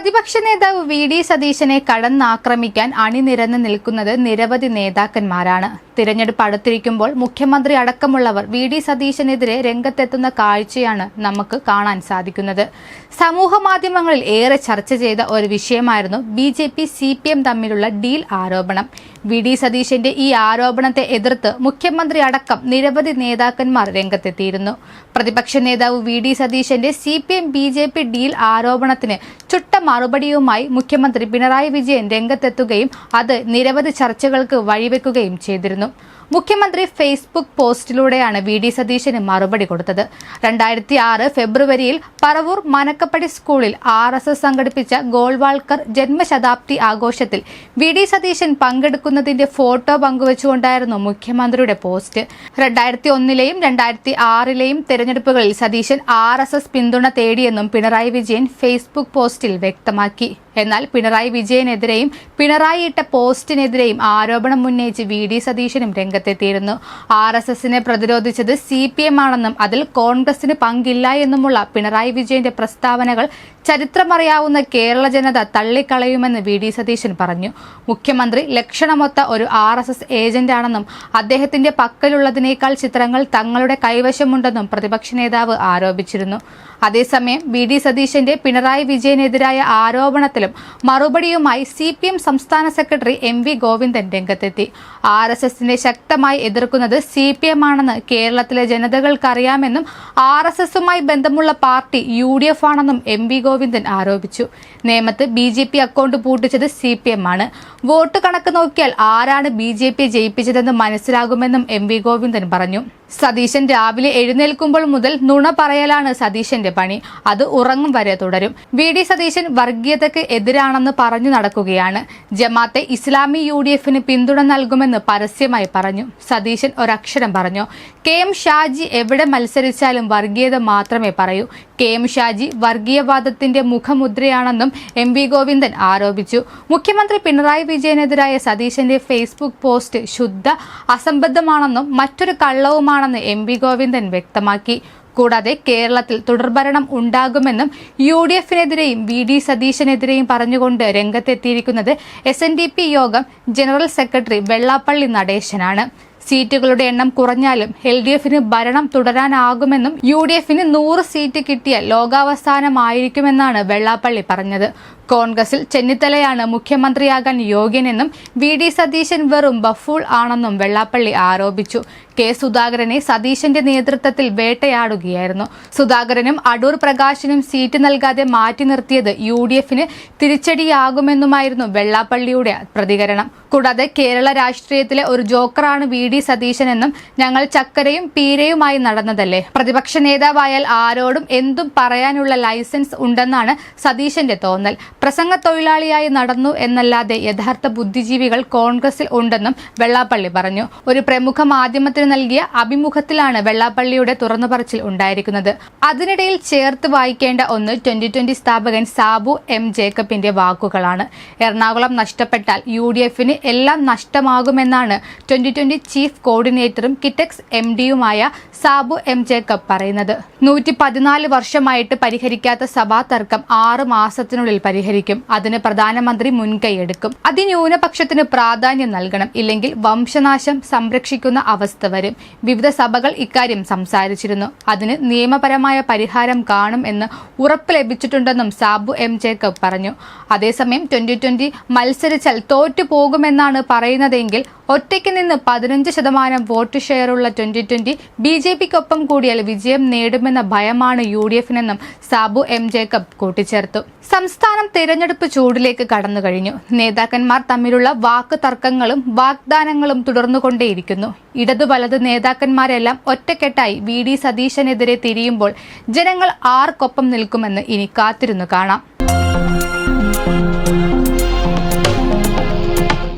പ്രതിപക്ഷ നേതാവ് വി.ഡി. സതീശനെ കടന്നാക്രമിക്കാൻ അണിനിരന്ന് നിൽക്കുന്നത് നിരവധി നേതാക്കന്മാരാണ്. തിരഞ്ഞെടുപ്പ് അടുത്തിരിക്കുമ്പോൾ മുഖ്യമന്ത്രി അടക്കമുള്ളവർ വി.ഡി. സതീശനെതിരെ രംഗത്തെത്തുന്ന കാഴ്ചയാണ് നമുക്ക് കാണാൻ സാധിക്കുന്നത്. സമൂഹ മാധ്യമങ്ങളിൽ ഏറെ ചർച്ച ചെയ്ത ഒരു വിഷയമായിരുന്നു ബി.ജെ.പി. CPM തമ്മിലുള്ള ഡീൽ ആരോപണം. വി.ഡി. സതീശന്റെ ഈ ആരോപണത്തെ എതിർത്ത് മുഖ്യമന്ത്രി അടക്കം നിരവധി നേതാക്കന്മാർ രംഗത്തെത്തിയിരുന്നു. പ്രതിപക്ഷ നേതാവ് വി.ഡി. സതീശന്റെ CPM ബി.ജെ.പി. ഡീൽ ആരോപണത്തിന് ചുട്ട മറുപടിയുമായി മുഖ്യമന്ത്രി പിണറായി വിജയൻ രംഗത്തെത്തുകയും അത് നിരവധി ചർച്ചകൾക്ക് വഴിവെക്കുകയും ചെയ്തിരുന്നു. മുഖ്യമന്ത്രി ഫേസ്ബുക്ക് പോസ്റ്റിലൂടെയാണ് വി.ഡി. സതീശന് മറുപടി കൊടുത്തത്. 2006 ഫെബ്രുവരിയിൽ പറവൂർ മനക്കപ്പടി സ്കൂളിൽ RSS സംഘടിപ്പിച്ച ഗോൾവാൾക്കർ ജന്മശതാബ്ദി ആഘോഷത്തിൽ വി.ഡി. സതീശൻ പങ്കെടുക്കുന്നതിന്റെ ഫോട്ടോ പങ്കുവച്ചുകൊണ്ടായിരുന്നു മുഖ്യമന്ത്രിയുടെ പോസ്റ്റ്. 2001ലെയും 2006ലെയും തെരഞ്ഞെടുപ്പുകളിൽ സതീശൻ RSS പിന്തുണ തേടിയെന്നും പിണറായി വിജയൻ ഫേസ്ബുക്ക് പോസ്റ്റിൽ വ്യക്തമാക്കി. എന്നാൽ പിണറായി വിജയനെതിരെയും പിണറായി ഇട്ട പോസ്റ്റിനെതിരെയും ആരോപണം ഉന്നയിച്ച് വി.ഡി. സതീശനും രംഗത്തെത്തിയിരുന്നു. RSSനെ പ്രതിരോധിച്ചത് CPM ആണെന്നും അതിൽ കോൺഗ്രസിന് പങ്കില്ല എന്നുമുള്ള പിണറായി വിജയന്റെ പ്രസ്താവനകൾ ചരിത്രമറിയാവുന്ന കേരള ജനത തള്ളിക്കളയുമെന്ന് വി.ഡി. സതീശൻ പറഞ്ഞു. മുഖ്യമന്ത്രി ലക്ഷണമൊത്ത ഒരു RSS ഏജന്റാണെന്നും അദ്ദേഹത്തിന്റെ പക്കലുള്ളതിനേക്കാൾ ചിത്രങ്ങൾ തങ്ങളുടെ കൈവശമുണ്ടെന്നും പ്രതിപക്ഷ നേതാവ് ആരോപിച്ചിരുന്നു. അതേസമയം വി.ഡി. സതീശന്റെ പിണറായി വിജയനെതിരായ ആരോപണത്തിലും മറുപടിയുമായി CPM സംസ്ഥാന സെക്രട്ടറി MV ഗോവിന്ദൻ രംഗത്തെത്തി. RSSനെ ശക്തമായി എതിർക്കുന്നത് CPM ആണെന്ന് കേരളത്തിലെ ജനതകൾക്കറിയാമെന്നും RSSുമായി ബന്ധമുള്ള പാർട്ടി UDF ആണെന്നും MV ഗോവിന്ദൻ ആരോപിച്ചു. നേമത്ത് BJP അക്കൗണ്ട് പൂട്ടിച്ചത് CPM ആണ്. വോട്ട് കണക്ക് നോക്കിയാൽ ആരാണ് BJP ജയിപ്പിച്ചതെന്ന് മനസ്സിലാകുമെന്നും MV ഗോവിന്ദൻ പറഞ്ഞു. സതീശൻ രാവിലെ എഴുന്നേൽക്കുമ്പോൾ മുതൽ നുണ പറയലാണ് സതീശന്റെ പണി. അത് ഉറങ്ങും വരെ തുടരും. വി.ഡി. സതീശൻ വർഗീയതയ്ക്ക് എതിരാണെന്ന് പറഞ്ഞു നടക്കുകയാണ്. ജമാഅത്തെ ഇസ്ലാമി UDFന് പിന്തുണ നൽകുമെന്ന് പരസ്യമായി പറഞ്ഞു. സതീശൻ ഒരക്ഷരം പറഞ്ഞു. KM ഷാജി എവിടെ മത്സരിച്ചാലും വർഗീയത മാത്രമേ പറയൂ. KM ഷാജി വർഗീയവാദത്തിന്റെ മുഖമുദ്രയാണെന്നും MV ഗോവിന്ദൻ ആരോപിച്ചു. മുഖ്യമന്ത്രി പിണറായി വിജയനെതിരായ സതീശന്റെ ഫേസ്ബുക്ക് പോസ്റ്റ് ശുദ്ധ അസംബദ്ധമാണെന്നും മറ്റൊരു കള്ളവുമാണെന്ന് MV ഗോവിന്ദൻ വ്യക്തമാക്കി. കൂടാതെ കേരളത്തിൽ തുടർഭരണം ഉണ്ടാകുമെന്നും UDFനെതിരെയും വി.ഡി. സതീശനെതിരെയും പറഞ്ഞുകൊണ്ട് രംഗത്തെത്തിയിരിക്കുന്നത് SNDP യോഗം ജനറൽ സെക്രട്ടറി വെള്ളാപ്പള്ളി നടേശനാണ്. സീറ്റുകളുടെ എണ്ണം കുറഞ്ഞാലും LDFന് ഭരണം തുടരാനാകുമെന്നും UDFന് 100 സീറ്റ് കിട്ടിയാൽ ലോകാവസാനമായിരിക്കുമെന്നാണ് വെള്ളാപ്പള്ളി പറഞ്ഞത്. കോൺഗ്രസിൽ ചെന്നിത്തലയാണ് മുഖ്യമന്ത്രിയാകാൻ യോഗ്യനെന്നും വി.ഡി. സതീശൻ വെറും ബഫൂൾ ആണെന്നും വെള്ളാപ്പള്ളി ആരോപിച്ചു. K. സുധാകരനെ സതീശന്റെ നേതൃത്വത്തിൽ വേട്ടയാടുകയായിരുന്നു. സുധാകരനും അടൂർ പ്രകാശിനും സീറ്റ് നൽകാതെ മാറ്റി നിർത്തിയത് UDFന് തിരിച്ചടിയാകുമെന്നുമായിരുന്നു വെള്ളാപ്പള്ളിയുടെ പ്രതികരണം. കൂടാതെ കേരള രാഷ്ട്രീയത്തിലെ ഒരു ജോക്കറാണ് വി.ഡി. സതീശനെന്നും ഞങ്ങൾ ചക്കരയും പീരയുമായി നടന്നതല്ലേ, പ്രതിപക്ഷ നേതാവായാൽ ആരോടും എന്തും പറയാനുള്ള ലൈസൻസ് ഉണ്ടെന്നാണ് സതീശന്റെ തോന്നൽ. പ്രസംഗ തൊഴിലാളിയായി നടന്നു എന്നല്ലാതെ യഥാർത്ഥ ബുദ്ധിജീവികൾ കോൺഗ്രസിൽ ഉണ്ടെന്നും വെള്ളാപ്പള്ളി പറഞ്ഞു. ഒരു പ്രമുഖ മാധ്യമത്തിന് നൽകിയ അഭിമുഖത്തിലാണ് വെള്ളാപ്പള്ളിയുടെ തുറന്നുപറച്ചിൽ ഉണ്ടായിരിക്കുന്നത്. അതിനിടയിൽ ചേർത്ത് വായിക്കേണ്ട ഒന്ന് 2020 സ്ഥാപകൻ സാബു M. ജേക്കബിന്റെ വാക്കുകളാണ്. എറണാകുളം നഷ്ടപ്പെട്ടാൽ UDFന് എല്ലാം നഷ്ടമാകുമെന്നാണ് 2020 ചീഫ് കോർഡിനേറ്ററും കിറ്റക്സ് MDയുമായ സാബു M. ജേക്കബ് പറയുന്നത്. 114 വർഷമായിട്ട് പരിഹരിക്കാത്ത സഭാ തർക്കം 6 മാസത്തിനുള്ളിൽ പരിഹരിക്കും. അതിന് പ്രധാനമന്ത്രി മുൻകൈയെടുക്കും. അതിന്യൂനപക്ഷത്തിന് പ്രാധാന്യം നൽകണം. ഇല്ലെങ്കിൽ വംശനാശം സംരക്ഷിക്കുന്ന അവസ്ഥ വരും. വിവിധ സഭകൾ ഇക്കാര്യം സംസാരിച്ചിരുന്നു. അതിന് നിയമപരമായ പരിഹാരം കാണും എന്ന് ഉറപ്പ് ലഭിച്ചിട്ടുണ്ടെന്നും സാബു M. ജേക്കബ് പറഞ്ഞു. അതേസമയം 2020 മത്സരിച്ചാൽ തോറ്റു പോകുമെന്നാണ് പറയുന്നതെങ്കിൽ ഒറ്റയ്ക്ക് നിന്ന് 15% വോട്ട് ഷെയറുള്ള 2020 BJPക്കൊപ്പം കൂടിയാൽ വിജയം നേടുമെന്ന ഭയമാണ് UDFനെന്നും സാബു M. ജേക്കബ് കൂട്ടിച്ചേർത്തു. സംസ്ഥാനം തിരഞ്ഞെടുപ്പ് ചൂടിലേക്ക് കടന്നു കഴിഞ്ഞു. നേതാക്കന്മാർ തമ്മിലുള്ള വാക്ക് തർക്കങ്ങളും വാഗ്ദാനങ്ങളും തുടർന്നുകൊണ്ടേയിരിക്കുന്നു. ഇടതു വലത് നേതാക്കന്മാരെല്ലാം ഒറ്റക്കെട്ടായി വി.ഡി. സതീശനെതിരെ തിരിയുമ്പോൾ ജനങ്ങൾ ആർക്കൊപ്പം നിൽക്കുമെന്ന് ഇനി കാത്തിരുന്നു കാണാം.